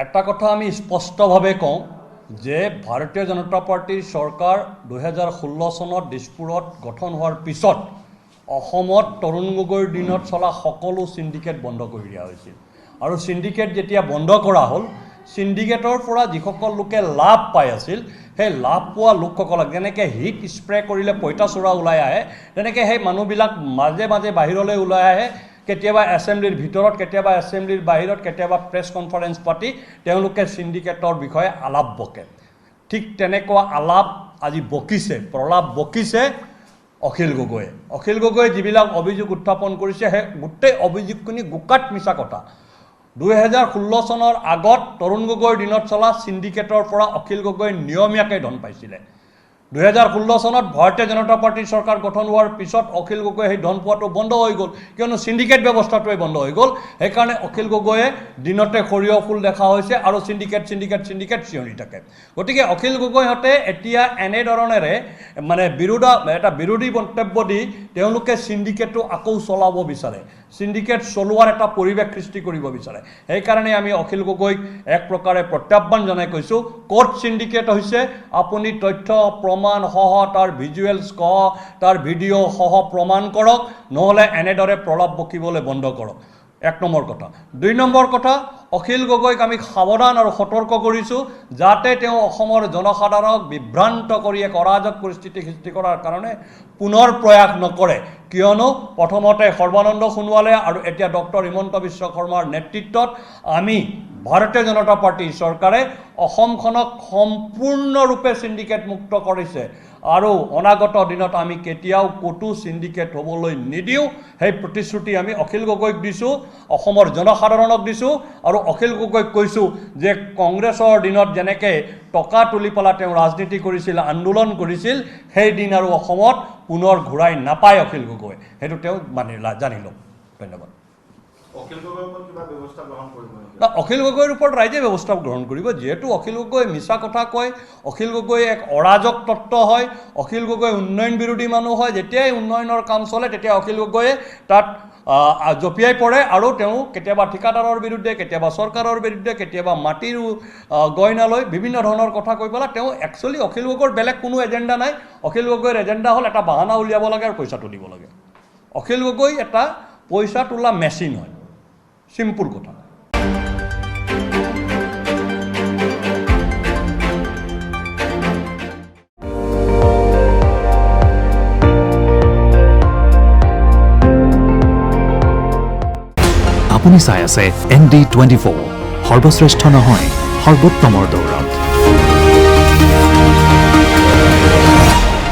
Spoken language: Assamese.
এটা কথা আমি স্পষ্টভাৱে কওঁ যে ভাৰতীয় জনতা পাৰ্টিৰ চৰকাৰ 2016 চনত দিছপুৰত গঠন হোৱাৰ পিছত অসমত তৰুণ গগৈৰ দিনত চলা সকলো সিন্ডিকেট বন্ধ কৰি দিয়া হৈছিল আৰু সিন্ডিকেট যেতিয়া বন্ধ কৰা হ'ল সিন্ডিকেটৰ পৰা যিসকল লোকে লাভ পাই আছিল সেই লাভ পোৱা লোকসকলক যেনেকৈ হিট স্প্ৰে কৰিলে পইতাচোৰা ওলাই আহে তেনেকৈ সেই মানুহবিলাক মাজে মাজে বাহিৰলৈ ওলাই আহে কেতিয়াবা এছেম্বলিৰ ভিতৰত কেতিয়াবা এছেম্বলিৰ বাহিৰত কেতিয়াবা প্ৰেছ কনফাৰেন্স পাতি তেওঁলোকে সিন্ডিকেটৰ বিষয়ে আলাপ বকে ঠিক তেনেকুৱা আলাপ আজি বকিছে প্ৰলাপ বকিছে অখিল গগৈয়ে যিবিলাক অভিযোগ উত্থাপন কৰিছে সেই গোটেই অভিযোগখিনি গোকাত মিছা কথা 2016 চনৰ আগত তৰুণ গগৈৰ দিনত চলা সিন্ডিকেটৰ পৰা অখিল গগৈ নিয়মীয়াকৈ ধন পাইছিলে 2016 চনত ভাৰতীয় জনতা পাৰ্টিৰ চৰকাৰ গঠন হোৱাৰ পিছত অখিল গগৈ সেই ধন পোৱাটো বন্ধ হৈ গ'ল কিয়নো সিন্ডিকেট ব্যৱস্থাটোৱে বন্ধ হৈ গ'ল সেইকাৰণে অখিল গগৈয়ে দিনতে সৰিয়হ ফুল দেখা হৈছে আৰু সিন্ডিকেট চিঞৰি থাকে গতিকে অখিল গগৈহঁতে এতিয়া এনেধৰণেৰে মানে বিৰোধী মন্তব্য দি তেওঁলোকে সিন্ডিকেটটো আকৌ চলাব বিচাৰে সিন্ডিকেট চলোৱাৰ এটা পৰিৱেশ সৃষ্টি কৰিব বিচাৰে সেইকাৰণে আমি অখিল গগৈক এক প্ৰকাৰে প্ৰত্যাহ্বান জনাই কৈছোঁ ক'ত সিন্ডিকেট হৈছে আপুনি তথ্য প্ৰমাণ সহ তাৰ ভিজুৱেলছ সহ তাৰ ভিডিঅ' সহ প্ৰমাণ কৰক নহ'লে এনেদৰে প্ৰলাপ বকিবলৈ বন্ধ কৰক এক নম্বৰ কথা দুই নম্বৰ কথা অখিল গগৈক আমি সাৱধান আৰু সতৰ্ক কৰিছোঁ যাতে তেওঁ অসমৰ জনসাধাৰণক বিভ্ৰান্ত কৰি এক অৰাজক পৰিস্থিতি সৃষ্টি কৰাৰ কাৰণে পুনৰ প্ৰয়াস নকৰে কিয়নো প্ৰথমতে সৰ্বানন্দ সোণোৱালে আৰু এতিয়া ডক্টৰ হিমন্ত বিশ্ব শৰ্মাৰ নেতৃত্বত আমি ভাৰতীয় জনতা পাৰ্টিৰ চৰকাৰে অসমখনক সম্পূৰ্ণৰূপে সিন্ডিকেট মুক্ত কৰিছে আৰু অনাগত দিনত আমি কেতিয়াও ক'তো সিন্ডিকেট হ'বলৈ নিদিওঁ সেই প্ৰতিশ্ৰুতি আমি অখিল গগৈক দিছোঁ অসমৰ জনসাধাৰণক দিছোঁ আৰু অখিল গগৈক কৈছোঁ যে কংগ্ৰেছৰ দিনত যেনেকৈ টকা তুলি পেলাই তেওঁ ৰাজনীতি কৰিছিল আন্দোলন কৰিছিল সেই দিন আৰু অসমত পুনৰ ঘূৰাই নাপায় অখিল গগৈ সেইটো তেওঁ জানি লওক ধন্যবাদ অখিল গগৈৰ ওপৰত ৰাইজে ব্যৱস্থা গ্ৰহণ কৰিব যিহেতু অখিল গগৈ মিছা কথা কয় অখিল গগৈ এক অৰাজক তত্ত্ব হয় অখিল গগৈ উন্নয়ন বিৰোধী মানুহ হয় যেতিয়াই উন্নয়নৰ কাম চলে তেতিয়া অখিল গগৈয়ে তাত জঁপিয়াই পৰে আৰু তেওঁ কেতিয়াবা ঠিকাদাৰৰ বিৰুদ্ধে কেতিয়াবা চৰকাৰৰ বিৰুদ্ধে কেতিয়াবা মাটিৰ গইনালৈ বিভিন্ন ধৰণৰ কথা কৈ পেলাই তেওঁ একচুৱেলি অখিল গগৈৰ বেলেগ কোনো এজেণ্ডা নাই অখিল গগৈৰ এজেণ্ডা হ'ল এটা বাহানা উলিয়াব লাগে আৰু পইচা তুলিব লাগে অখিল গগৈ এটা পইচা তোলা মেচিন হয় সিম্পল কথা আপুনি চাই আছে ND24 সৰ্বশ্ৰেষ্ঠ নহয় সৰ্বোত্তমৰ দৌৰত